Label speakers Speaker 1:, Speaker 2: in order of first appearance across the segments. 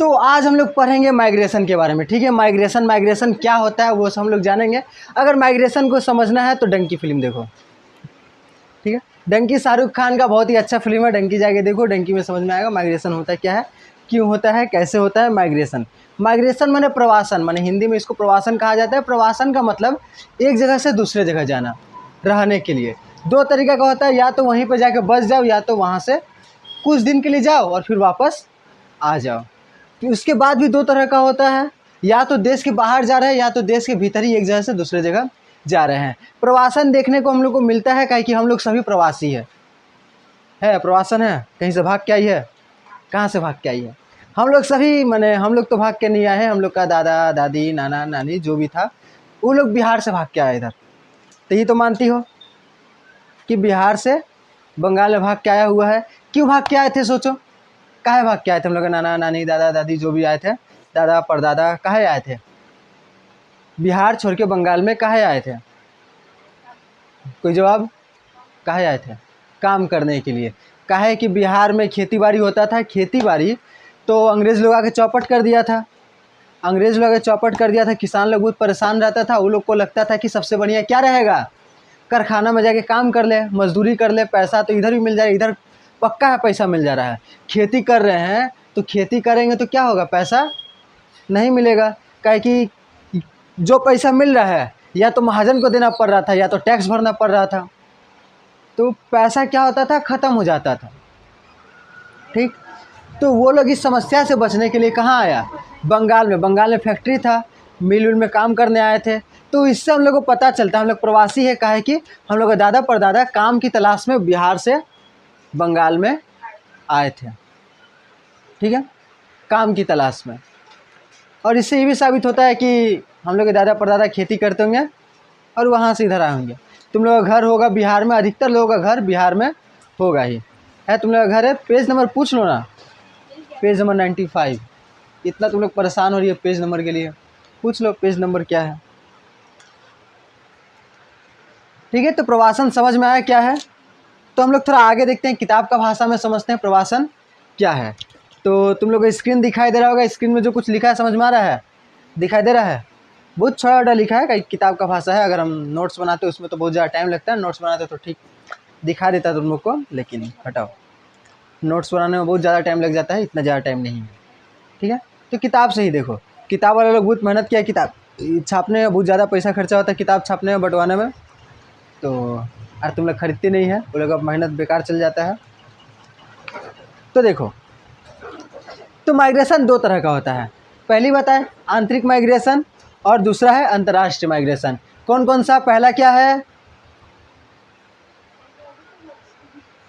Speaker 1: तो आज हम लोग पढ़ेंगे माइग्रेशन के बारे में, ठीक है। माइग्रेशन क्या होता है वो सब हम लोग जानेंगे। अगर माइग्रेशन को समझना है तो डंकी फिल्म देखो, ठीक है। डंकी शाहरुख खान का बहुत ही अच्छा फिल्म है, डंकी जाके देखो। डंकी में समझ में आएगा माइग्रेशन होता है क्या है, क्यों होता है, कैसे होता है माइग्रेशन। माइग्रेशन माने प्रवासन, माने हिंदी में इसको प्रवासन कहा जाता है। प्रवासन का मतलब एक जगह से दूसरे जगह जाना रहने के लिए। दो तरीका का होता है, या तो वहीं पर जाके बस जाओ, या तो वहाँ से कुछ दिन के लिए जाओ और फिर वापस आ जाओ। तो उसके बाद भी दो तरह का होता है, या तो देश के बाहर जा रहे हैं, या तो देश के भीतर ही एक जगह से दूसरे जगह जा रहे हैं। प्रवासन देखने को हम लोग को मिलता है, काहे कि हम लोग सभी प्रवासी है प्रवासन है, कहीं से भाग के आई है, कहाँ से भाग के आई है। हम लोग सभी, माने हम लोग तो भाग के नहीं आए हैं, हम लोग का दादा दादी नाना नानी जो भी था वो लोग बिहार से भाग के आए इधर। तो ये तो मानती हो कि बिहार से बंगाल में भाग के आया हुआ है। क्यों भाग के आए थे, सोचो, काहे भाग के आए थे हम लोग, नाना नानी दादा दादी जो भी आए थे, दादा परदादा, काहे आए थे बिहार छोड़ के बंगाल में, काहे आए थे, कोई जवाब। काहे आए थे, काम करने के लिए। काहे कि बिहार में खेती बाड़ी होता था, खेती बाड़ी तो अंग्रेज़ लोग आके चौपट कर दिया था, अंग्रेज़ लोग आके चौपट कर दिया था। किसान लोग बहुत परेशान रहता था, वो लोग को लगता था कि सबसे बढ़िया क्या रहेगा, कारखाना में जाके काम कर ले, मजदूरी कर ले, पैसा तो इधर भी मिल जाए, इधर पक्का है पैसा मिल जा रहा है। खेती कर रहे हैं तो खेती करेंगे तो क्या होगा, पैसा नहीं मिलेगा। काहे कि जो पैसा मिल रहा है या तो महाजन को देना पड़ रहा था, या तो टैक्स भरना पड़ रहा था, तो पैसा क्या होता था, ख़त्म हो जाता था, ठीक। तो वो लोग इस समस्या से बचने के लिए कहाँ आया, बंगाल में। बंगाल में फैक्ट्री था, मिल उल में काम करने आए थे। तो इससे हम लोग को पता चलता है हम लोग प्रवासी है, काहे कि हम लोग का दादा परदादा काम की तलाश में बिहार से बंगाल में आए थे, ठीक है, काम की तलाश में। और इससे ये भी साबित होता है कि हम लोग के दादा परदादा खेती करते होंगे और वहाँ से इधर आए होंगे। तुम लोग का घर होगा बिहार में, अधिकतर लोगों का घर बिहार में होगा ही है। तुम लोग का घर है, पेज नंबर पूछ लो ना, पेज नंबर 95। इतना तुम लोग परेशान हो रही है पेज नंबर के लिए, पूछ लो पेज नंबर क्या है, ठीक है। तो प्रवासन समझ में आया क्या है। तो हम लोग थोड़ा आगे देखते हैं, किताब का भाषा में समझते हैं प्रवासन क्या है। तो तुम लोग को स्क्रीन दिखाई दे रहा होगा, स्क्रीन में जो कुछ लिखा है समझ में आ रहा है, दिखाई दे रहा है, बहुत छोटा छोटा लिखा है, कहीं किताब का भाषा है। अगर हम नोट्स बनाते हैं उसमें तो बहुत ज़्यादा टाइम लगता है, नोट्स बनाते तो ठीक दिखा देता तुम लोग को, लेकिन हटाओ, नोट्स बनाने में बहुत ज़्यादा टाइम लग जाता है, इतना ज़्यादा टाइम नहीं है, ठीक है। तो किताब से ही देखो, किताब वाले लोग बहुत मेहनत किया, किताब छापने में बहुत ज़्यादा पैसा खर्चा होता है, किताब छापने में, बंटवाने में। तो अरे तुम लोग खरीदते नहीं है, वो लोग अब मेहनत बेकार चल जाता है। तो देखो, तो माइग्रेशन दो तरह का होता है। पहली बात है आंतरिक माइग्रेशन और दूसरा है अंतर्राष्ट्रीय माइग्रेशन। कौन कौन सा, पहला क्या है,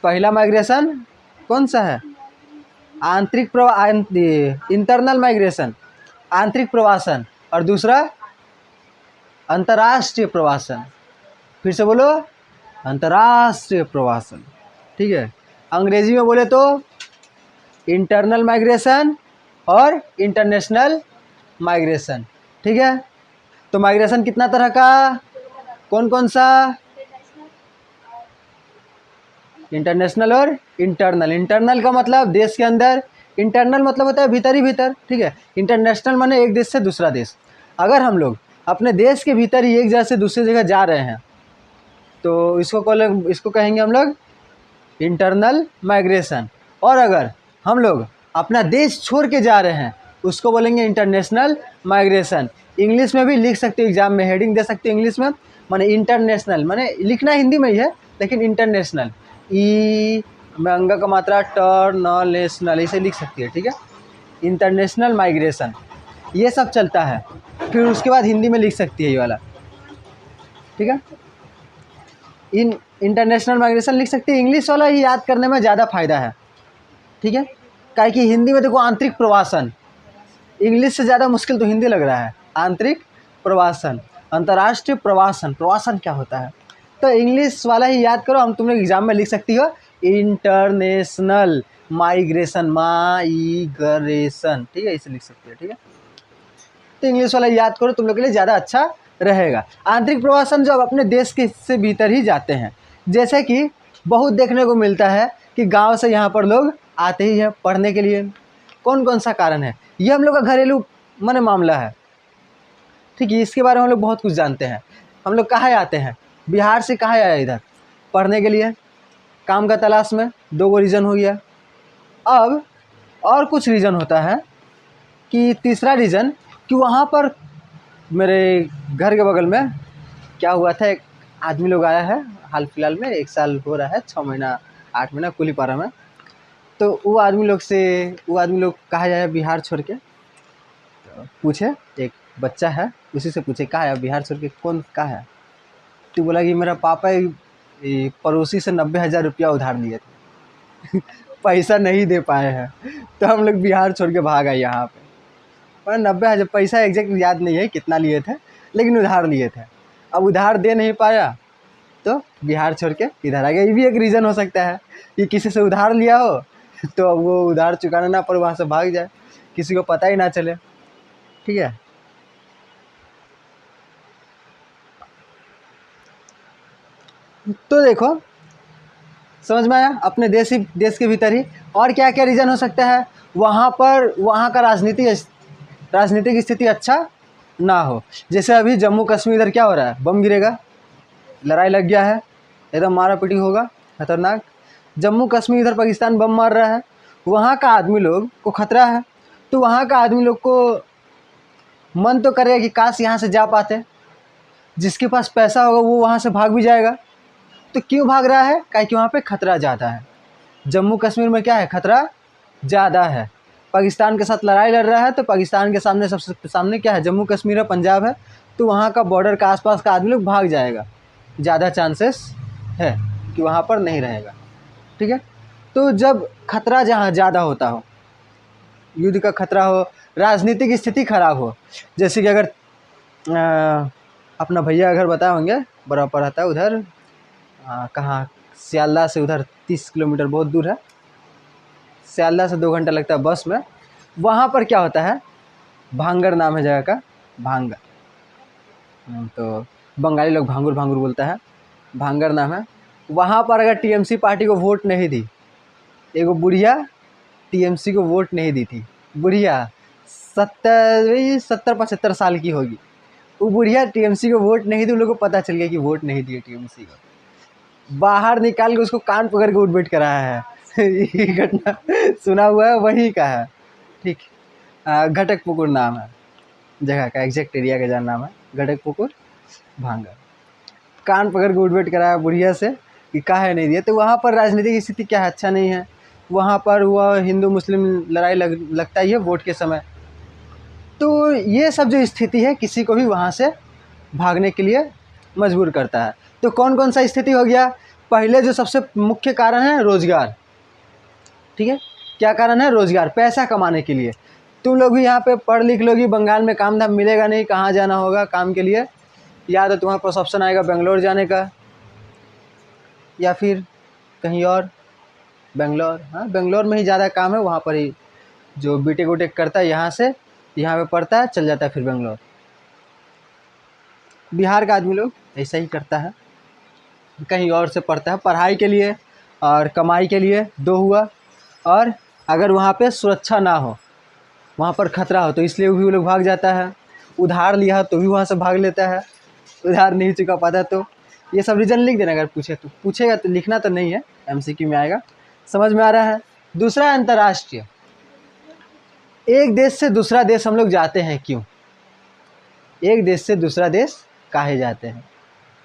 Speaker 1: पहला माइग्रेशन कौन सा है, आंतरिक इंटरनल माइग्रेशन, आंतरिक प्रवासन, और दूसरा अंतर्राष्ट्रीय प्रवासन। फिर से बोलो, अंतर्राष्ट्रीय प्रवासन, ठीक है। अंग्रेजी में बोले तो इंटरनल माइग्रेशन और इंटरनेशनल माइग्रेशन, ठीक है। तो माइग्रेशन कितना तरह का, कौन कौन सा, इंटरनेशनल और इंटरनल। इंटरनल का मतलब देश के अंदर, इंटरनल मतलब होता है भीतर ही भीतर, ठीक है। इंटरनेशनल माने एक देश से दूसरा देश। अगर हम लोग अपने देश के भीतर ही एक जगह से दूसरी जगह जा रहे हैं तो इसको कहेंगे हम लोग इंटरनल माइग्रेशन। और अगर हम लोग अपना देश छोड़ के जा रहे हैं उसको बोलेंगे इंटरनेशनल माइग्रेशन। इंग्लिश में भी लिख सकते हो, एग्जाम में हेडिंग दे सकते हो इंग्लिश में, माने इंटरनेशनल, माने लिखना हिंदी में ही है लेकिन इंटरनेशनल, ई में अंग का मात्रा टर्नल इसे लिख सकती है, ठीक है। इंटरनेशनल माइग्रेशन ये सब चलता है, फिर उसके बाद हिंदी में लिख सकती है ये वाला, ठीक है। इंटरनेशनल माइग्रेशन लिख सकती है, इंग्लिश वाला ही याद करने में ज़्यादा फायदा है, ठीक है। काहे कि हिंदी में देखो आंतरिक प्रवासन, इंग्लिश से ज़्यादा मुश्किल तो हिंदी लग रहा है। आंतरिक प्रवासन, अंतर्राष्ट्रीय प्रवासन, प्रवासन क्या होता है, तो इंग्लिश वाला ही याद करो। हम तुम लोग एग्जाम में लिख सकती हो इंटरनेशनल माइग्रेशन, माइग्रेशन, ठीक है, इसे लिख सकते हो, ठीक है। तो इंग्लिश वाला याद करो, तुम लोग के लिए ज़्यादा अच्छा रहेगा। आंतरिक प्रवासन जो अब अपने देश के से भीतर ही जाते हैं, जैसे कि बहुत देखने को मिलता है कि गांव से यहाँ पर लोग आते ही हैं पढ़ने के लिए, कौन कौन सा कारण है, ये हम लोग का घरेलू माने मामला है। ठीक है, इसके बारे में हम लोग बहुत कुछ जानते हैं। हम लोग कहाँ आते हैं, बिहार से कहाँ आया इधर पढ़ने के लिए, काम का तलाश में, 2 रीज़न हो गया। अब और कुछ रीज़न होता है कि तीसरा रीज़न कि वहाँ पर मेरे घर के बगल में क्या हुआ था, एक आदमी लोग आया है हाल फिलहाल में, 1 साल हो रहा है, 6 महीना 8 महीना कुलीपारा में। तो वो आदमी लोग कहा जाए बिहार छोड़ के, तो पूछे, एक बच्चा है उसी से पूछे कहाँ है बिहार छोड़ के, कौन कहाँ है, तो बोला कि मेरा पापा ये पड़ोसी से 90,000 रुपया उधार लिए थे पैसा नहीं दे पाए हैं, तो हम लोग बिहार छोड़ के भाग आए यहाँ पे। पर 90,000 पैसा एग्जैक्ट याद नहीं है कितना लिए थे, लेकिन उधार लिए थे। अब उधार दे नहीं पाया तो बिहार छोड़ के इधर आ गया। ये भी एक रीज़न हो सकता है कि किसी से उधार लिया हो तो वो उधार चुकाना ना पड़े, वहाँ से भाग जाए, किसी को पता ही ना चले। ठीक है, तो देखो समझ में आया, अपने देश के भीतर ही और क्या क्या रीज़न हो सकता है। वहाँ पर वहाँ का राजनीतिक स्थिति अच्छा ना हो, जैसे अभी जम्मू कश्मीर इधर क्या हो रहा है, बम गिरेगा, लड़ाई लग गया है, एकदम मारा पीटी होगा, खतरनाक। जम्मू कश्मीर इधर पाकिस्तान बम मार रहा है, वहाँ का आदमी लोग को खतरा है, तो वहाँ का आदमी लोग को मन तो करेगा कि काश यहाँ से जा पाते। जिसके पास पैसा होगा वो वहाँ से भाग भी जाएगा। तो क्यों भाग रहा है, काहे कि वहाँ पे खतरा ज़्यादा है। जम्मू कश्मीर में क्या है, खतरा ज़्यादा है। पाकिस्तान के साथ लड़ाई लड़ रहा है, तो पाकिस्तान के सामने सबसे सामने क्या है, जम्मू कश्मीर है, पंजाब है, तो वहाँ का बॉर्डर का आसपास का आदमी लोग भाग जाएगा, ज़्यादा चांसेस है कि वहाँ पर नहीं रहेगा। ठीक है, तो जब खतरा जहाँ ज़्यादा होता हो, युद्ध का खतरा हो, राजनीतिक स्थिति खराब हो, जैसे कि अगर अपना भैया घर बताए होंगे, बराबर रहता है उधर, कहाँ, सियालदह से उधर 30 किलोमीटर बहुत दूर है, सियालदह से 2 घंटा लगता है बस में। वहाँ पर क्या होता है, भांगड़ नाम है जगह का, भांगड़, तो बंगाली लोग भांगुर भांगुर बोलता है, भांगड़ नाम है। वहाँ पर अगर टीएमसी पार्टी को वोट नहीं दी, एगो बुढ़िया टीएमसी को वोट नहीं दी थी, बुढ़िया 70-75 साल की होगी, वो बुढ़िया टीएमसी को वोट नहीं दी, उन लोगों को पता चल गया कि वोट नहीं दिए टीएमसी को, बाहर निकाल के उसको कान पकड़ के उठ बैठ कराया है ये घटना सुना हुआ है, वहीं का है। ठीक, घटकपुकुर नाम है जगह का, एग्जैक्ट एरिया का जहाँ नाम है घटकपुकुर भांगड़। कान पकड़ के उठ बैठ कराया बुढ़िया से कि काहे नहीं दिया। तो वहाँ पर राजनीतिक स्थिति क्या है, अच्छा नहीं है। वहाँ पर वह हिंदू मुस्लिम लड़ाई लगता ही है वोट के समय। तो ये सब जो स्थिति है किसी को भी वहाँ से भागने के लिए मजबूर करता है। तो कौन कौन सा स्थिति हो गया, पहले जो सबसे मुख्य कारण है रोज़गार। ठीक है, क्या कारण है, रोज़गार, पैसा कमाने के लिए। तुम लोग भी यहाँ पे पढ़ लिख लोगी, बंगाल में काम धाम मिलेगा नहीं, कहाँ जाना होगा काम के लिए, या तो तुम्हारे पास ऑप्शन आएगा बेंगलोर जाने का या फिर कहीं और। बेंगलोर, हाँ बेंगलोर में ही ज़्यादा काम है, वहाँ पर ही जो बीटेक वोटेक करता है यहाँ से यहाँ पे पढ़ता है चल जाता है फिर बेंगलोर। बिहार का आदमी लोग ऐसा ही करता है, कहीं और से पढ़ता है पढ़ाई के लिए और कमाई के लिए, 2 हुआ। और अगर वहाँ पे सुरक्षा ना हो, वहाँ पर खतरा हो, तो इसलिए भी वो लोग भाग जाता है। उधार लिया तो भी वहाँ से भाग लेता है, उधार नहीं चुका पाता। तो ये सब रीज़न लिख देना, अगर पूछेगा तो लिखना तो नहीं है, एमसीक्यू में आएगा। समझ में आ रहा है। दूसरा, अंतर्राष्ट्रीय, एक देश से दूसरा देश हम लोग जाते हैं क्यों, एक देश से दूसरा देश काहे जाते हैं,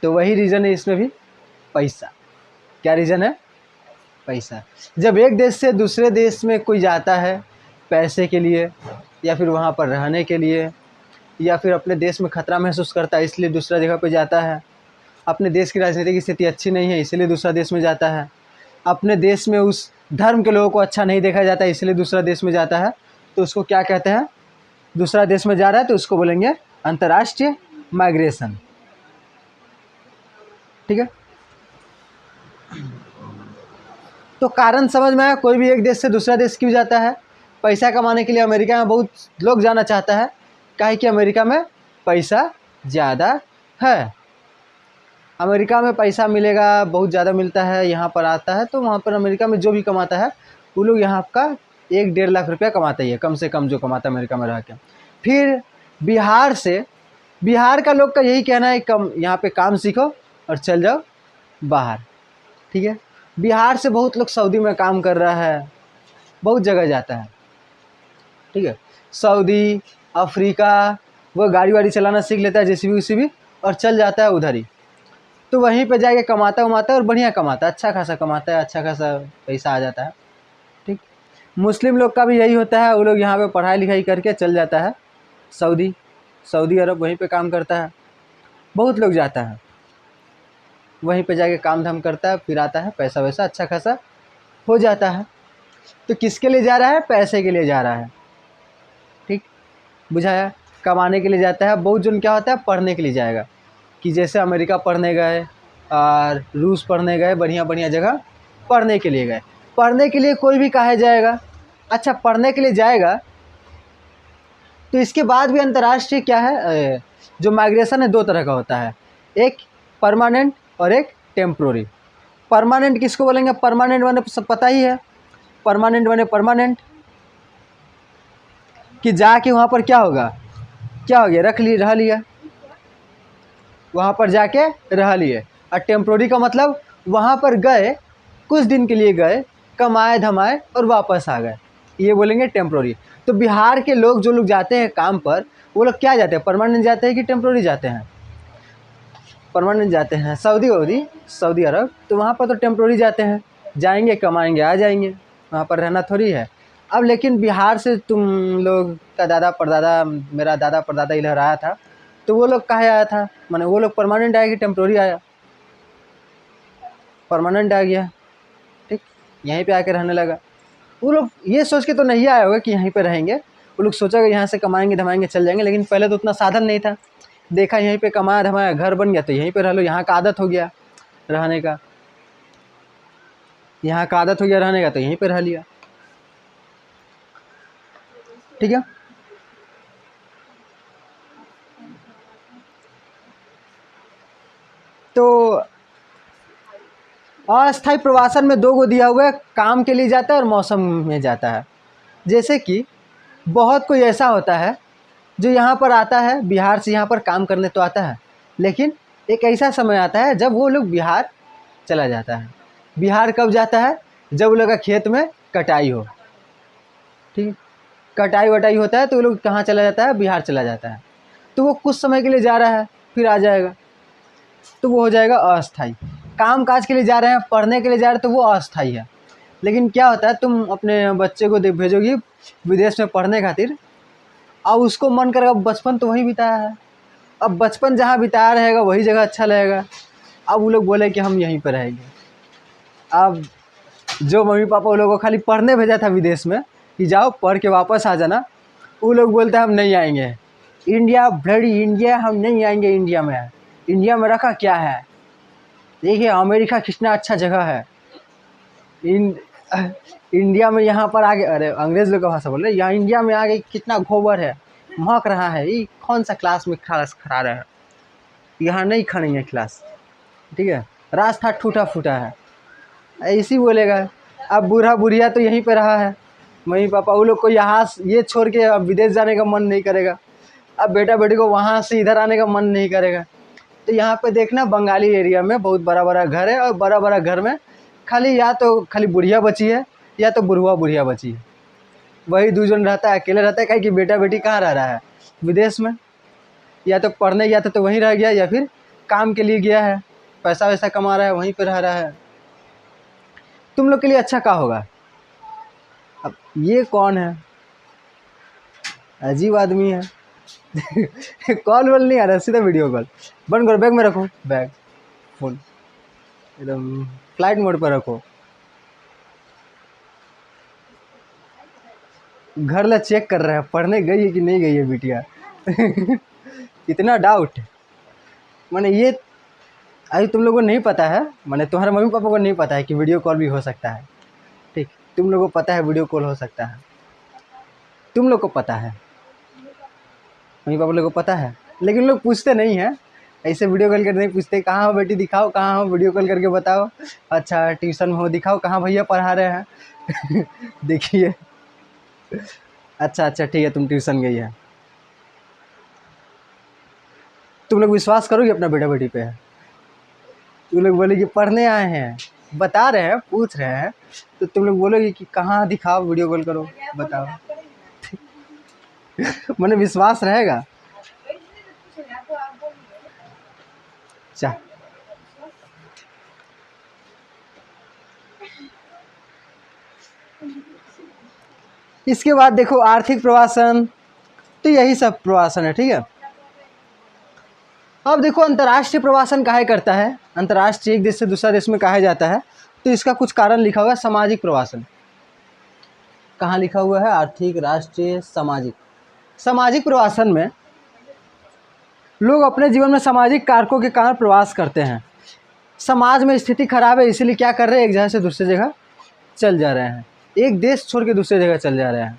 Speaker 1: तो वही रीज़न है इसमें भी, पैसा। क्या रीज़न है, पैसा। जब एक देश से दूसरे देश में कोई जाता है पैसे के लिए, या फिर वहाँ पर रहने के लिए, या फिर अपने देश में खतरा महसूस करता है इसलिए दूसरा जगह पे जाता है, अपने देश की राजनीतिक स्थिति अच्छी नहीं है इसलिए दूसरा देश में जाता है, अपने देश में उस धर्म के लोगों को अच्छा नहीं देखा जाता है इसलिए दूसरा देश में जाता है, तो उसको क्या कहते हैं, दूसरा देश में जा रहा है तो उसको बोलेंगे अंतर्राष्ट्रीय माइग्रेशन। ठीक है, तो कारण समझ में आया, कोई भी एक देश से दूसरा देश क्यों जाता है, पैसा कमाने के लिए। अमेरिका में बहुत लोग जाना चाहता है, काहे कि अमेरिका में पैसा ज़्यादा है, अमेरिका में पैसा मिलेगा, बहुत ज़्यादा मिलता है, यहाँ पर आता है तो वहाँ पर अमेरिका में जो भी कमाता है वो लोग यहाँ का 1-1.5 लाख रुपया कमाता ही है कम से कम, जो कमाता है अमेरिका में रह के। फिर बिहार का लोग का यही कहना है कम यहाँ पे काम सीखो और चल जाओ बाहर, ठीक है। बिहार से बहुत लोग सऊदी में काम कर रहा है, बहुत जगह जाता है, ठीक है। सऊदी, अफ्रीका, वो गाड़ी वाड़ी चलाना सीख लेता है जेसीबी और चल जाता है उधर ही। तो वहीं पे जाके कमाता है और बढ़िया कमाता है, अच्छा खासा कमाता है, अच्छा खासा पैसा आ जाता है, ठीक। मुस्लिम लोग का भी यही होता है, वो लोग यहाँ पे पढ़ाई लिखाई करके चल जाता है सऊदी अरब, वहीं पे काम करता है। बहुत लोग जाता है वहीं पे जाके काम धाम करता है, फिर आता है, पैसा वैसा अच्छा खासा हो जाता है। तो किसके लिए जा रहा है? पैसे के लिए जा रहा है, ठीक, बुझाया। कमाने के लिए जाता है। बहुत जन क्या होता है, पढ़ने के लिए जाएगा, कि जैसे अमेरिका पढ़ने गए और रूस पढ़ने गए, बढ़िया बढ़िया जगह पढ़ने के लिए गए। पढ़ने के लिए कोई भी कहा जाएगा, अच्छा पढ़ने के लिए जाएगा तो इसके बाद भी अंतर्राष्ट्रीय क्या है, जो माइग्रेशन है 2 तरह का होता है, एक परमानेंट और एक टेम्प्रोरी। परमानेंट किसको बोलेंगे? परमानेंट माने सब पता ही है, परमानेंट माने परमानेंट, कि जाके वहाँ पर क्या होगा, क्या हो गया, रह लिया, वहाँ पर जाके रह लिए। और टेम्प्रोरी का मतलब वहाँ पर गए, कुछ दिन के लिए गए, कमाए धमाए और वापस आ गए, ये बोलेंगे टेम्प्रोरी। तो बिहार के लोग जो लोग जाते हैं काम पर, वो लोग क्या जाते हैं, परमानेंट जाते हैं कि टेम्प्रोरी जाते हैं? परमानेंट जाते हैं। सऊदी अरब, तो वहाँ पर तो टेम्प्रोरी जाते हैं, जाएंगे कमाएंगे आ जाएंगे, वहाँ पर रहना थोड़ी है। अब लेकिन बिहार से तुम लोग का दादा परदादा, मेरा दादा परदादा इधर आया था, तो वो लोग कहाँ आया था, माने वो लोग परमानेंट आया कि टेम्प्रोरी आया? परमानेंट आ गया, ठीक, यहीं पे आके रहने लगा। वो लोग ये सोच के तो नहीं आया होगा कि यहीं पे रहेंगे, वो लोग सोचा कि यहाँ से कमाएंगे धमाएंगे चल जाएंगे, लेकिन पहले तो उतना साधन नहीं था, देखा यहीं पे कमाया धमाया, घर बन गया तो यहीं पे रह लो, यहाँ का आदत हो गया रहने का, यहाँ का आदत हो गया रहने का, तो यहीं पे रह लिया, ठीक है। तो अस्थायी प्रवासन में 2 गो दिया हुआ है, काम के लिए जाता है और मौसम में जाता है। जैसे कि बहुत कोई ऐसा होता है जो यहाँ पर आता है, बिहार से यहाँ पर काम करने तो आता है, लेकिन एक ऐसा समय आता है जब वो लोग बिहार चला जाता है। बिहार कब जाता है? जब वो लोग का खेत में कटाई हो, ठीक है, कटाई वटाई होता है तो वो लोग कहाँ चला जाता है? बिहार चला जाता है। तो वो कुछ समय के लिए जा रहा है, फिर आ जाएगा, तो वो हो जाएगा अस्थाई। काम काज के लिए जा रहे हैं, पढ़ने के लिए जा रहे हैं, तो वो अस्थाई है। लेकिन क्या होता है, तुम अपने बच्चे को भेजोगी विदेश में पढ़ने खातिर, अब उसको मन करेगा, बचपन तो वहीं बिताया है, अब बचपन जहाँ बिताया रहेगा वही जगह अच्छा लगेगा। अब वो लोग बोले कि हम यहीं पर रहेंगे। अब जो मम्मी पापा वो लोगों को खाली पढ़ने भेजा था विदेश में कि जाओ पढ़ के वापस आ जाना, वो लोग बोलते हैं हम नहीं आएंगे, इंडिया ब्लडी इंडिया, हम नहीं आएंगे इंडिया में रखा क्या है, देखिए अमेरिका कितना अच्छा जगह है, इंडिया में यहाँ पर आगे, अरे अंग्रेज लोग का भाषा बोल रहे, यहाँ इंडिया में आगे कितना गोबर है, महक रहा है, ये कौन सा क्लास में खा रहे हैं, यहाँ नहीं खड़ेंगे क्लास, ठीक है, रास्ता टूटा फूटा है, ऐसी बोलेगा। अब बूढ़ा बुढ़िया तो यहीं पे रहा है, मम्मी पापा वो लोग को यहाँ ये छोड़ के अब विदेश जाने का मन नहीं करेगा, अब बेटा बेटी को वहाँ से इधर आने का मन नहीं करेगा। तो यहाँ पे देखना बंगाली एरिया में बहुत बड़ा बड़ा घर है, और बड़ा बड़ा घर में खाली या तो खाली बुढ़िया बची है या तो बुढ़िया बची है, वही 2 जन रहता है, अकेले रहता है, कहीं कि बेटा बेटी कहाँ रह रहा है, विदेश में, या तो पढ़ने गया था तो वहीं रह गया, या फिर काम के लिए गया है, पैसा वैसा कमा रहा है, वहीं पर रह रहा है। तुम लोग के लिए अच्छा क्या होगा? अब ये कौन है, अजीब आदमी है कॉल वॉल नहीं आ रहा, सीधा वीडियो कॉल, बंद करो, बैग में रखो, बैग फोन एकदम फ्लाइट मोड पर रखो, घर ला चेक कर रहा है पढ़ने गई है कि नहीं गई है बिटिया इतना डाउट, माने ये अभी तुम लोगों को नहीं पता है, माने तुम्हारे मम्मी पापा को नहीं पता है कि वीडियो कॉल भी हो सकता है, ठीक, तुम लोगों को पता है वीडियो कॉल हो सकता है, तुम लोग को पता है, मम्मी पापा लोग को पता है, लेकिन लोग पूछते नहीं हैं, ऐसे वीडियो कॉल करके नहीं पूछते, कहाँ हो बेटी दिखाओ, कहाँ हो, वीडियो कॉल करके बताओ, अच्छा ट्यूशन में हो दिखाओ, कहाँ भैया पढ़ा रहे हैं देखिए अच्छा अच्छा ठीक है, तुम ट्यूशन गई है। तुम लोग विश्वास करोगे अपना बेटा बेटी पे? तुम लोग बोले कि पढ़ने आए हैं, बता रहे हैं, पूछ रहे हैं, तो तुम लोग बोलोगे कि कहाँ दिखाओ, वीडियो कॉल करो, बताओ। मैंने विश्वास रहेगा? चा इसके बाद देखो आर्थिक प्रवासन, तो यही सब प्रवासन है, ठीक है। अब देखो अंतर्राष्ट्रीय प्रवासन काहे करता है, अंतर्राष्ट्रीय एक देश से दूसरा देश में काहे जाता है, तो इसका कुछ कारण लिखा हुआ है। सामाजिक प्रवासन कहाँ लिखा हुआ है? आर्थिक, राष्ट्रीय, सामाजिक। सामाजिक प्रवासन में लोग अपने जीवन में सामाजिक कारकों के कारण प्रवास करते हैं। समाज में स्थिति खराब है, इसीलिए क्या कर रहे हैं, एक जगह से दूसरी जगह चल जा रहे हैं, एक देश छोड़ के दूसरी जगह चल जा रहे हैं,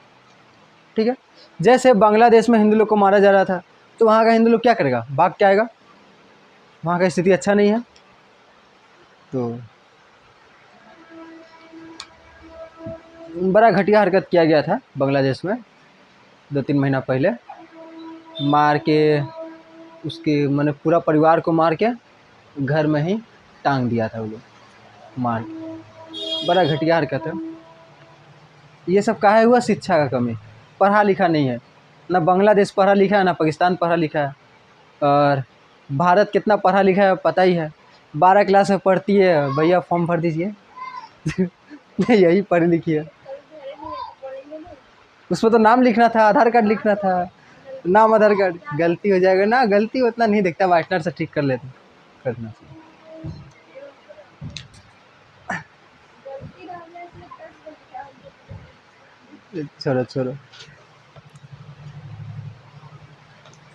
Speaker 1: ठीक है। जैसे बांग्लादेश में हिंदू लोग को मारा जा रहा था, तो वहाँ का हिंदू लोग क्या करेगा, भाग के आएगा, वहाँ का स्थिति अच्छा नहीं है। तो बड़ा घटिया हरकत किया गया था बांग्लादेश में 2-3 महीना पहले, मार के उसके मैंने पूरा परिवार को मार के घर में ही टांग दिया था वो लोग, मार के। बड़ा घटिया हरकत है। ये सब काहे हुआ? शिक्षा का कमी, पढ़ा लिखा नहीं है, ना बांग्लादेश पढ़ा लिखा है, ना पाकिस्तान पढ़ा लिखा है। और भारत कितना पढ़ा लिखा है पता ही है, 12 क्लास में पढ़ती है, भैया फॉर्म भर दीजिए। यही पढ़ी लिखी है। उसमें तो नाम लिखना था, आधार कार्ड लिखना था, नाम आधार कार्ड, गलती हो जाएगा ना, गलती उतना नहीं देखता, वाइटनर से ठीक कर लेते करना चाहिए। छोड़ो छोड़ो,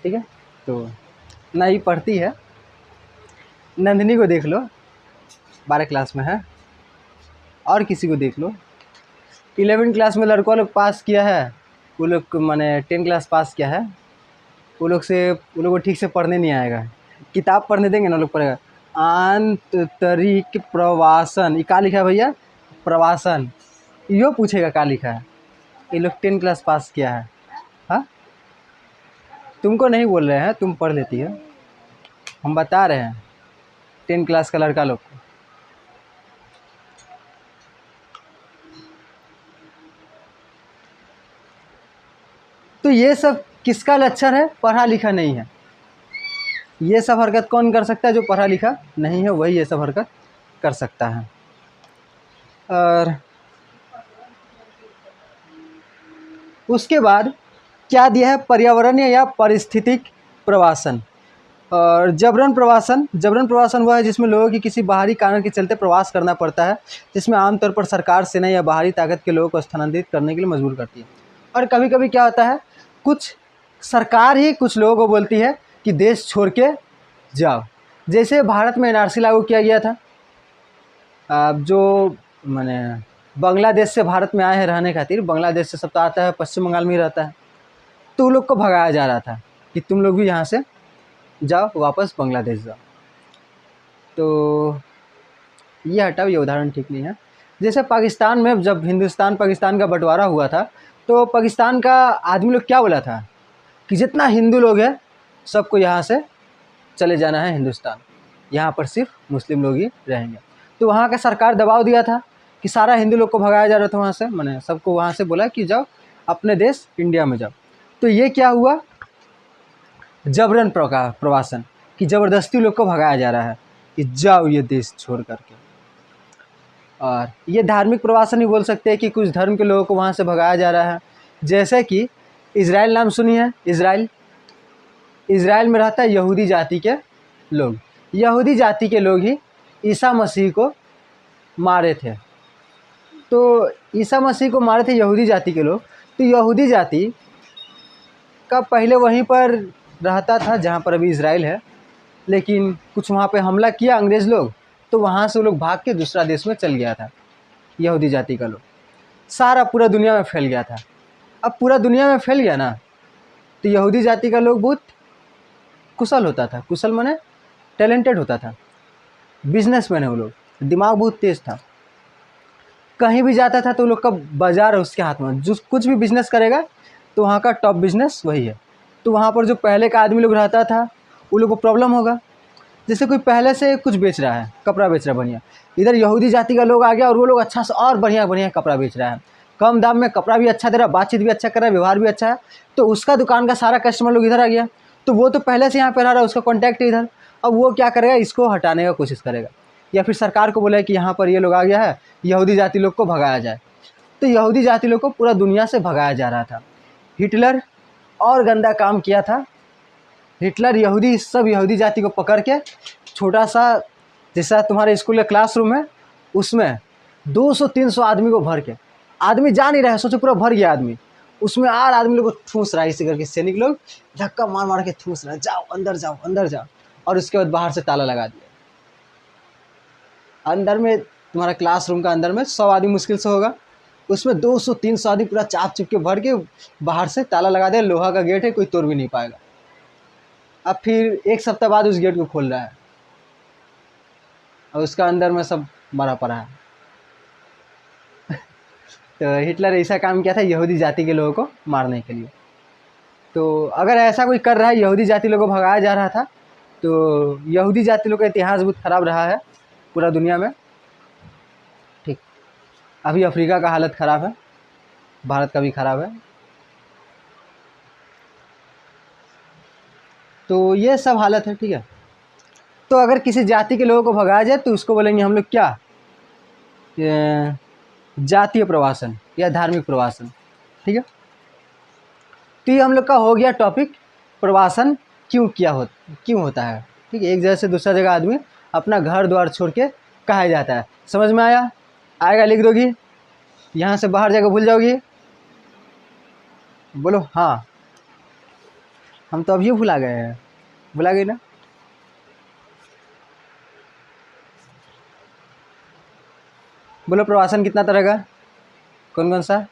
Speaker 1: ठीक है। तो ना ही पढ़ती है, नंदिनी को देख लो 12 क्लास में है, और किसी को देख लो 11 क्लास में लड़कों लोग पास किया है, वो लोग मैंने 10 क्लास पास किया है, वो लोग को ठीक से पढ़ने नहीं आएगा, किताब पढ़ने देंगे ना लोग पढ़ेगा। आंतरिक प्रवासन, ये क्या लिखा है भैया, प्रवासन, यो पूछेगा क्या लिखा है। ये लोग 10 क्लास पास किया है। हाँ, तुमको नहीं बोल रहे हैं, तुम पढ़ लेती है, हम बता रहे हैं 10 क्लास का लड़का लोग को। तो ये सब किसका लक्षण है? पढ़ा लिखा नहीं है। ये सब हरकत कौन कर सकता है? जो पढ़ा लिखा नहीं है वही ये सब हरकत कर सकता है। और उसके बाद क्या दिया है? पर्यावरणीय या पारिस्थितिक प्रवासन। और जबरन प्रवासन, जबरन प्रवासन वह है जिसमें लोगों की किसी बाहरी कारण के चलते प्रवास करना पड़ता है, जिसमें आमतौर पर सरकार, सेना या बाहरी ताकत के लोगों को स्थानांतरित करने के लिए मजबूर करती है। और कभी कभी क्या होता है, कुछ सरकार ही कुछ लोगों को बोलती है कि देश छोड़ के जाओ। जैसे भारत में एनआरसी लागू किया गया था, जो मैंने बांग्लादेश से भारत में आए हैं रहने खातिर, बांग्लादेश से सब तो आता है, पश्चिम बंगाल में ही रहता है, तो उन लोग को भगाया जा रहा था कि तुम लोग भी यहाँ से जाओ, वापस बांग्लादेश जाओ। तो ये हटाओ, ये उदाहरण ठीक नहीं है। जैसे पाकिस्तान में जब हिंदुस्तान पाकिस्तान का बंटवारा हुआ था, तो पाकिस्तान का आदमी लोग क्या बोला था कि जितना हिंदू लोग हैं सबको यहाँ से चले जाना है हिंदुस्तान, यहाँ पर सिर्फ मुस्लिम लोग ही रहेंगे। तो वहाँ का सरकार दबाव दिया था कि सारा हिंदू लोग को भगाया जा रहा था वहाँ से, मैंने सबको वहाँ से बोला कि जाओ अपने देश इंडिया में जाओ। तो ये क्या हुआ? जबरन प्रवासन, कि ज़बरदस्ती लोग को भगाया जा रहा है कि जाओ ये देश छोड़ करके। और ये धार्मिक प्रवासन ही बोल सकते हैं कि कुछ धर्म के लोगों को वहाँ से भगाया जा रहा है। जैसे कि इज़राइल नाम सुनी है? इज़राइल में रहता है यहूदी जाति के लोग, यहूदी जाति के लोग ही ईसा मसीह को मारे थे। तो ईसा मसीह को मारे थे यहूदी जाति के लोग, तो यहूदी जाति का पहले वहीं पर रहता था जहाँ पर अभी इज़राइल है, लेकिन कुछ वहाँ पे हमला किया अंग्रेज़ लोग, तो वहाँ से वो लोग भाग के दूसरा देश में चल गया था यहूदी जाति का लोग, सारा पूरा दुनिया में फैल गया था। अब पूरा दुनिया में फैल गया ना, तो यहूदी जाति का लोग बहुत कुशल होता था, कुशल माने टैलेंटेड होता था, बिजनेसमैन है वो लोग, दिमाग बहुत तेज़ था। कहीं भी जाता था तो लोग का बाजार है उसके हाथ में, जो कुछ भी बिजनेस करेगा तो वहाँ का टॉप बिजनेस वही है। तो वहाँ पर जो पहले का आदमी लोग रहता था उन लोग को प्रॉब्लम होगा। जैसे कोई पहले से कुछ बेच रहा है, कपड़ा बेच रहा है बढ़िया, इधर यहूदी जाति का लोग आ गया और वो लोग अच्छा से और बढ़िया बढ़िया कपड़ा बेच रहा है, कम दाम में कपड़ा भी अच्छा दे रहा है, बातचीत भी अच्छा कर रहा है, व्यवहार भी अच्छा है। तो उसका दुकान का सारा कस्टमर लोग इधर आ गया, तो वो तो पहले से यहाँ पे रह रहा है, उसका कॉन्टैक्ट है इधर। अब वो क्या करेगा, इसको हटाने का कोशिश करेगा, या फिर सरकार को बोला कि यहाँ पर ये लोग आ गया है, यहूदी जाति लोग को भगाया जाए। तो यहूदी जाति लोग को पूरा दुनिया से भगाया जा रहा था। हिटलर और गंदा काम किया था। हिटलर यहूदी सब यहूदी जाति को पकड़ के छोटा सा, जैसा तुम्हारे स्कूल का क्लासरूम है उसमें 200-300 आदमी को भर के, आदमी जा नहीं रहा है, सोचो पूरा भर गया आदमी, उसमें आर आदमी लोग को ठूस रहा है, इसी करके सैनिक लोग धक्का मार मार के ठूस रहा है, जाओ अंदर जाओ अंदर जाओ। और उसके बाद बाहर से ताला लगा दिया। अंदर में तुम्हारा क्लासरूम का अंदर में 100 आदमी मुश्किल से होगा, उसमें 200-300 आदमी पूरा चाप चिप के भर के बाहर से ताला लगा दिया। लोहा का गेट है, कोई तोड़ भी नहीं पाएगा। अब फिर 1 सप्ताह बाद उस गेट को खोल रहा है और उसका अंदर में सब मरा पड़ा है। तो हिटलर ऐसा काम किया था यहूदी जाति के लोगों को मारने के लिए। तो अगर ऐसा कोई कर रहा है, यहूदी जाति लोगों को भगाया जा रहा था, तो यहूदी जाति लोग का इतिहास बहुत ख़राब रहा है पूरा दुनिया में। ठीक, अभी अफ्रीका का हालत ख़राब है, भारत का भी ख़राब है। तो ये सब हालत है, ठीक है। तो अगर किसी जाति के लोगों को भगाया जाए तो उसको बोलेंगे हम लोग क्या, जातीय प्रवासन या धार्मिक प्रवासन, ठीक है। तो ये हम लोग का हो गया टॉपिक, प्रवासन क्यों होता है, ठीक है। एक जगह से दूसरा जगह आदमी अपना घर द्वार छोड़ के कहाँ जाता है, समझ में आया? आएगा लिख दोगी, यहाँ से बाहर जाकर भूल जाओगी? बोलो हाँ। हम तो अभी भुला गए हैं, भुला गए ना? बोलो प्रवासन कितना तरह का, कौन कौन सा?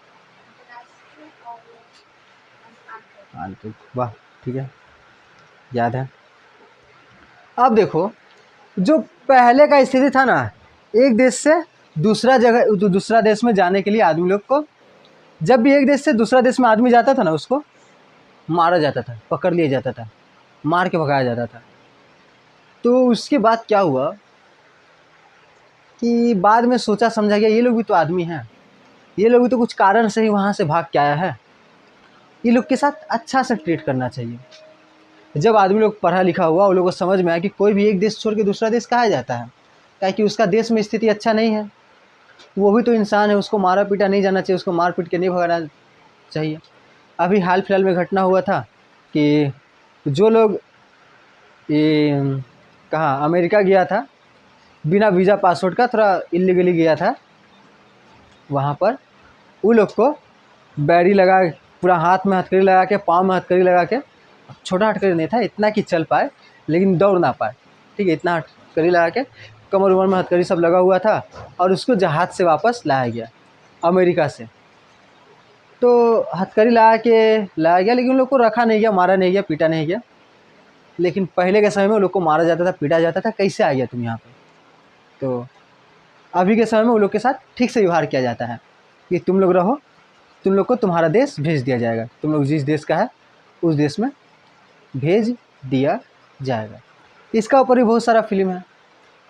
Speaker 1: वाह, ठीक है, याद है। अब देखो, जो पहले का स्थिति था ना, एक देश से दूसरा देश में जाने के लिए आदमी लोग को, जब भी एक देश से दूसरा देश में आदमी जाता था ना, उसको मारा जाता था, पकड़ लिया जाता था, मार के भगाया जाता था। तो उसके बाद क्या हुआ कि बाद में सोचा समझा गया, ये लोग भी तो आदमी हैं, ये लोग भी तो कुछ कारण से ही वहाँ से भाग के आया है, ये लोग के साथ अच्छा से ट्रीट करना चाहिए। जब आदमी लोग पढ़ा लिखा हुआ, उन लोगों को समझ में आया कि कोई भी एक देश छोड़ के दूसरा देश कहाँ जाता है, क्या कि उसका देश में स्थिति अच्छा नहीं है, वो भी तो इंसान है, उसको मारा पीटा नहीं जाना चाहिए, उसको मार पीट के नहीं भगाना चाहिए। अभी हाल फिलहाल में घटना हुआ था कि जो लोग ये कहाँ अमेरिका गया था बिना वीज़ा पासपोर्ट का, थोड़ा इलीगली गया था, वहाँ पर उन लोग को बैरी लगा, पूरा हाथ में हथकड़ी लगा के, पाँव में हथकड़ी लगा के, छोटा हथकड़ी नहीं था, इतना कि चल पाए लेकिन दौड़ ना पाए, ठीक है, इतना हथकड़ी लगा के, कमर उमर में हथकड़ी सब लगा हुआ था, और उसको जहाज़ से वापस लाया गया अमेरिका से। तो हथकड़ी लगा के लाया गया, लेकिन उन लोग को रखा नहीं गया, मारा नहीं गया, पीटा नहीं गया। लेकिन पहले के समय में उन लोग को मारा जाता था, पीटा जाता था, कैसे आ गया तुम यहाँ पर? तो अभी के समय में उन लोग के साथ ठीक से व्यवहार किया जाता है कि तुम लोग रहो, तुम लोग को तुम्हारा देश भेज दिया जाएगा, तुम लोग जिस देश का है उस देश में भेज दिया जाएगा। इसका ऊपर भी बहुत सारा फिल्म है,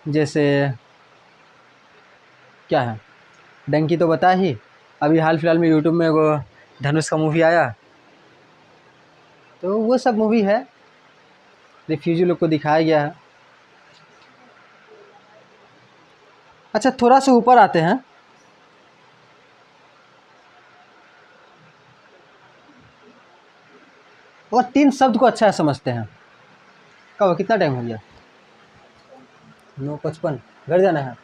Speaker 1: जैसे क्या है, डंकी तो बता ही, अभी हाल फिलहाल में यूट्यूब में वो धनुष का मूवी आया, तो वो सब मूवी है, रिफ्यूजी लोग को दिखाया गया है। अच्छा, थोड़ा सा ऊपर आते हैं, और 3 शब्द को अच्छा समझते हैं। कब, कितना टाइम हो गया? 9:55, घर जाना है।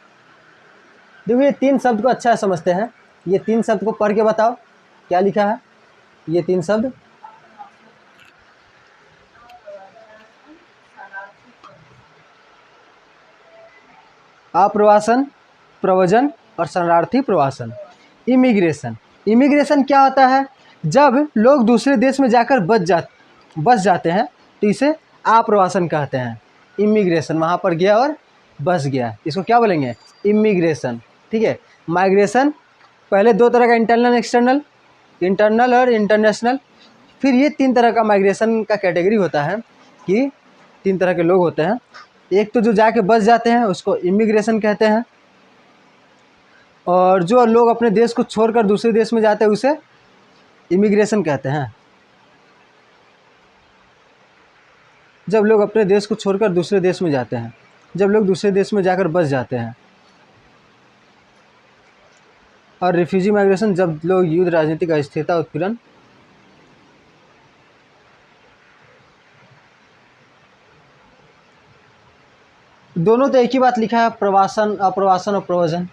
Speaker 1: देखो, ये 3 शब्द को अच्छा समझते हैं, ये 3 शब्द को पढ़ के बताओ क्या लिखा है, ये 3 शब्द। अप्रवासन, प्रव्रजन और शरणार्थी प्रवासन। इमिग्रेशन, इमिग्रेशन क्या होता है? जब लोग दूसरे देश में जाकर बस जाते हैं तो इसे आप्रवासन कहते हैं। इमिग्रेशन, वहाँ पर गया और बस गया, इसको क्या बोलेंगे? इमिग्रेशन, ठीक है। माइग्रेशन पहले दो तरह का इंटरनल और इंटरनेशनल। फिर ये तीन तरह का माइग्रेशन का कैटेगरी होता है कि तीन तरह के लोग होते हैं। एक तो जो जाके बस जाते हैं उसको इमिग्रेशन कहते हैं, और जो लोग अपने देश को छोड़कर दूसरे देश में जाते हैं उसे इमिग्रेशन कहते हैं। जब लोग अपने देश को छोड़कर दूसरे देश में जाते हैं, जब लोग दूसरे देश में जाकर बस जाते हैं। और रिफ्यूजी माइग्रेशन जब लोग युद्ध, राजनीतिक अस्थिरता, उत्पीड़न, दोनों तो एक ही बात लिखा है, प्रवासन, अप्रवासन और प्रव्रजन।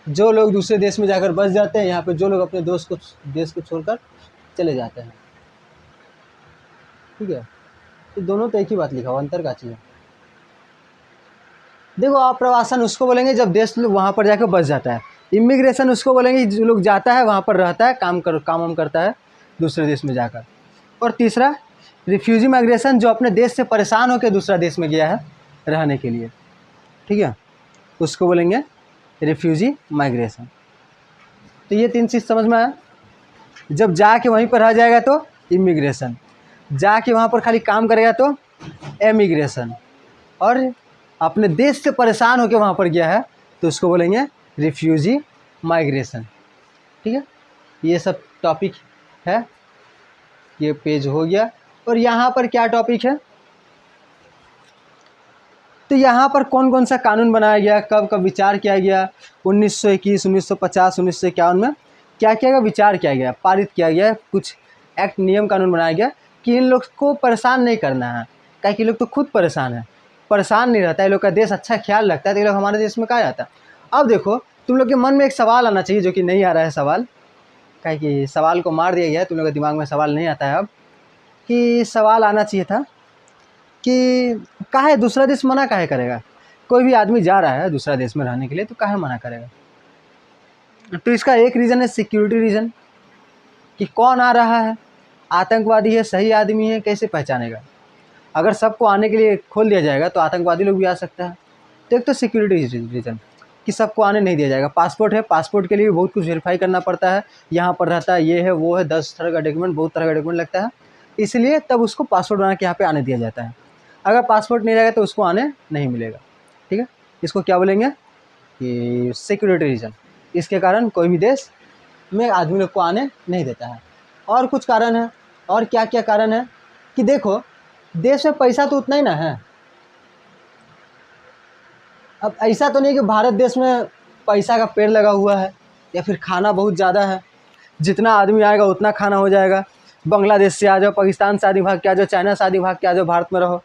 Speaker 1: जो लोग दूसरे देश में जाकर बस जाते हैं, यहाँ पे जो लोग अपने देश को छोड़कर चले जाते हैं। ठीक है, तो दोनों तो एक ही बात लिखा हुआ, अंतर का चीज़ है। देखो, अप्रवासन उसको बोलेंगे जब देश लोग वहाँ पर जाकर बस जाता है। इमिग्रेशन उसको बोलेंगे जो लोग जाता है वहाँ पर रहता है, काम वाम करता है दूसरे देश में जाकर। और तीसरा रिफ्यूजी माइग्रेशन, जो अपने देश से परेशान होकर दूसरा देश में गया है रहने के लिए। ठीक है, उसको बोलेंगे रिफ्यूजी माइग्रेशन। तो ये तीन चीज़ समझ में आया। जब जाके वहीं पर रह जाएगा तो इमिग्रेशन, जाके वहाँ पर खाली काम करेगा तो एमिग्रेशन, और अपने देश से परेशान होकर वहाँ पर गया है तो उसको बोलेंगे रिफ्यूजी माइग्रेशन। ठीक है, ये सब टॉपिक है, ये पेज हो गया। और यहाँ पर क्या टॉपिक है, तो यहाँ पर कौन कौन सा कानून बनाया गया, कब कब विचार किया गया, 1921, 1950, 1951 में क्या क्या का विचार किया गया, पारित किया गया, कुछ एक्ट, नियम, कानून बनाया गया कि इन लोग को परेशान नहीं करना है। क्या कि लोग तो खुद परेशान है, परेशान नहीं रहता है, लोग का देश अच्छा ख्याल रखता है, तो ये लोग हमारे देश में कहाँ जाता है। अब देखो, तुम लोग के मन में एक सवाल आना चाहिए जो कि नहीं आ रहा है सवाल, क्या कि सवाल को मार दिया गया है, तुम लोग के दिमाग में सवाल नहीं आता है अब, कि सवाल आना चाहिए था कि काहे दूसरा देश मना काहे करेगा। कोई भी आदमी जा रहा है दूसरा देश में रहने के लिए तो काहे मना करेगा। तो इसका एक रीज़न है सिक्योरिटी रीज़न, कि कौन आ रहा है, आतंकवादी है, सही आदमी है, कैसे पहचानेगा। अगर सबको आने के लिए खोल दिया जाएगा तो आतंकवादी लोग भी आ सकता है। तो एक तो सिक्योरिटी रीज़न कि सबको आने नहीं दिया जाएगा। पासपोर्ट है, पासपोर्ट के लिए भी बहुत कुछ वेरीफाई करना पड़ता है, यहाँ पर रहता है, ये है, वो है, 10 तरह का डॉक्यूमेंट, बहुत तरह का डॉक्यूमेंट लगता है, इसलिए तब उसको पासपोर्ट बना के यहाँ पे आने दिया जाता है। अगर पासपोर्ट नहीं रहेगा तो उसको आने नहीं मिलेगा। ठीक है, इसको क्या बोलेंगे कि सिक्योरिटी रीज़न। इसके कारण कोई भी देश में आदमी लोग को आने नहीं देता है। और कुछ कारण है, और क्या क्या कारण है कि देखो, देश में पैसा तो उतना ही ना है। अब ऐसा तो नहीं कि भारत देश में पैसा का पेड़ लगा हुआ है, या फिर खाना बहुत ज़्यादा है, जितना आदमी आएगा उतना खाना हो जाएगा। बांग्लादेश से आ जाओ, पाकिस्तान से आदमी भाग के आ जाओ, चाइना से आदमी भाग के आ जाओ, भारत में रहो।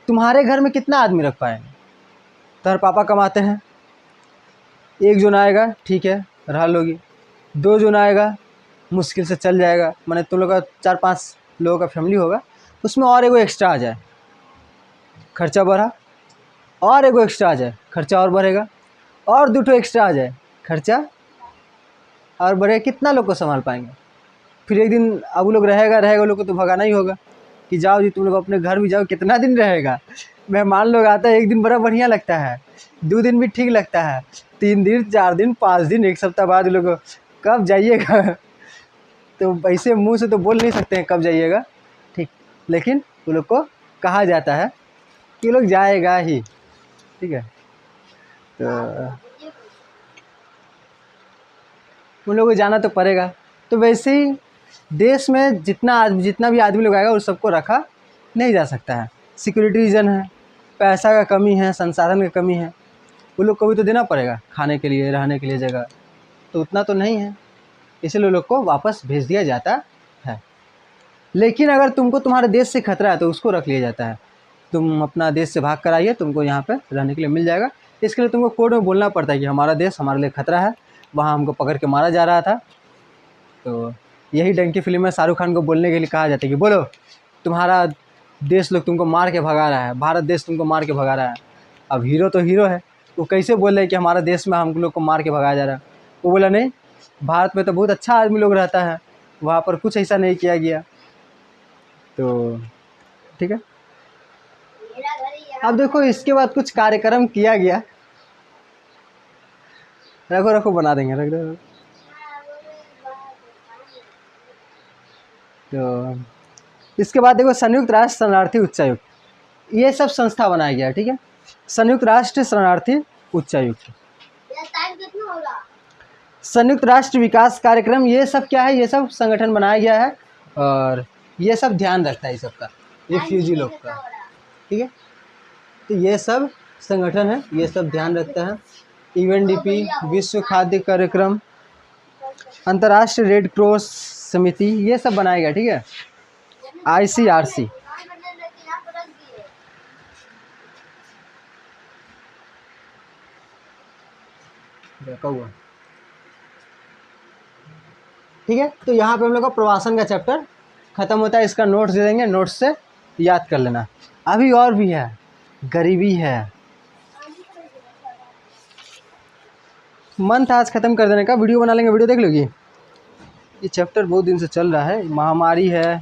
Speaker 1: तुम्हारे घर में कितना आदमी रख पाएंगे। तुम्हारे पापा कमाते हैं, एक जन आएगा ठीक है रह लोगी, दो जन आएगा मुश्किल से चल जाएगा, माने तुम लोग का 4-5 लोगों का फैमिली होगा, उसमें और एगो एक्स्ट्रा आ जाए, खर्चा बढ़ा, और एगो एक्स्ट्रा आ जाए, खर्चा और बढ़ेगा, और 2 एक्स्ट्रा आ जाए, खर्चा और बढ़ेगा, कितना लोग को संभाल पाएंगे। फिर एक दिन अब वो लोग रहेगा लोग को तो भगाना ही होगा कि जाओ जी तुम लोग अपने घर भी जाओ। कितना दिन रहेगा, मेहमान लोग आता है, एक दिन बड़ा बढ़िया लगता है, 2 दिन भी ठीक लगता है, 3 दिन, 4 दिन, 5 दिन, 1 सप्ताह बाद लोग कब जाइएगा तो ऐसे मुंह से तो बोल नहीं सकते हैं कब जाइएगा, ठीक, लेकिन वो लोग को कहा जाता है कि लोग जाएगा ही। ठीक है, तो उन लोगों को जाना तो पड़ेगा। तो वैसे ही देश में जितना भी आदमी लोग आएगा उस सबको रखा नहीं जा सकता है। सिक्योरिटी रीज़न है, पैसा का कमी है, संसाधन का कमी है, वो लोग को भी तो देना पड़ेगा खाने के लिए, रहने के लिए जगह, तो उतना तो नहीं है, इसलिए लोग को वापस भेज दिया जाता है। लेकिन अगर तुमको तुम्हारे देश से खतरा है तो उसको रख लिया जाता है। तुम अपना देश से भाग कर आइए, तुमको यहाँ पे रहने के लिए मिल जाएगा। इसके लिए तुमको कोर्ट में बोलना पड़ता है कि हमारा देश हमारे लिए खतरा है, वहाँ हमको पकड़ के मारा जा रहा था। तो यही डंकी फिल्म में शाहरुख खान को बोलने के लिए कहा जाता है कि बोलो तुम्हारा देश लोग तुमको मार के भगा रहा है, भारत देश तुमको मार के भगा रहा है। अब हीरो तो हीरो है, वो कैसे बोल रहे कि हमारा देश में हम लोग को मार के भगाया जा रहा है। वो बोला नहीं, भारत में तो बहुत अच्छा आदमी लोग रहता है, वहाँ पर कुछ ऐसा नहीं किया गया। तो ठीक है, अब देखो इसके बाद कुछ कार्यक्रम किया गया, रखो बना देंगे, रख दो। तो इसके बाद देखो संयुक्त राष्ट्र शरणार्थी उच्चायुक्त, ये सब संस्था बनाया गया है, ठीक है। संयुक्त राष्ट्र शरणार्थी उच्चायुक्त, संयुक्त राष्ट्र विकास कार्यक्रम, ये सब क्या है, ये सब संगठन बनाया गया है और ये सब ध्यान रखता है, ये सब का, रिफ्यूजी लोग का, ठीक है। तो ये सब संगठन है, ये सब ध्यान रखता है। यूएनडीपी, विश्व खाद्य कार्यक्रम, अंतर्राष्ट्रीय रेड क्रॉस समिति, ये सब बनाया गया, ठीक है। आईसीआरसी, ठीक है। तो यहाँ पे हम लोग का प्रवासन का चैप्टर खत्म होता है, इसका नोट्स दे देंगे, नोट्स से याद कर लेना। अभी और भी है, गरीबी है, मन था आज ख़त्म कर देने का, वीडियो बना लेंगे, वीडियो देख लोगी। ये चैप्टर बहुत दिन से चल रहा है। महामारी है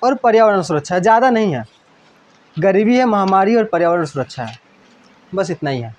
Speaker 1: और पर्यावरण सुरक्षा, ज़्यादा नहीं है, गरीबी है, महामारी और पर्यावरण सुरक्षा है, बस इतना ही है।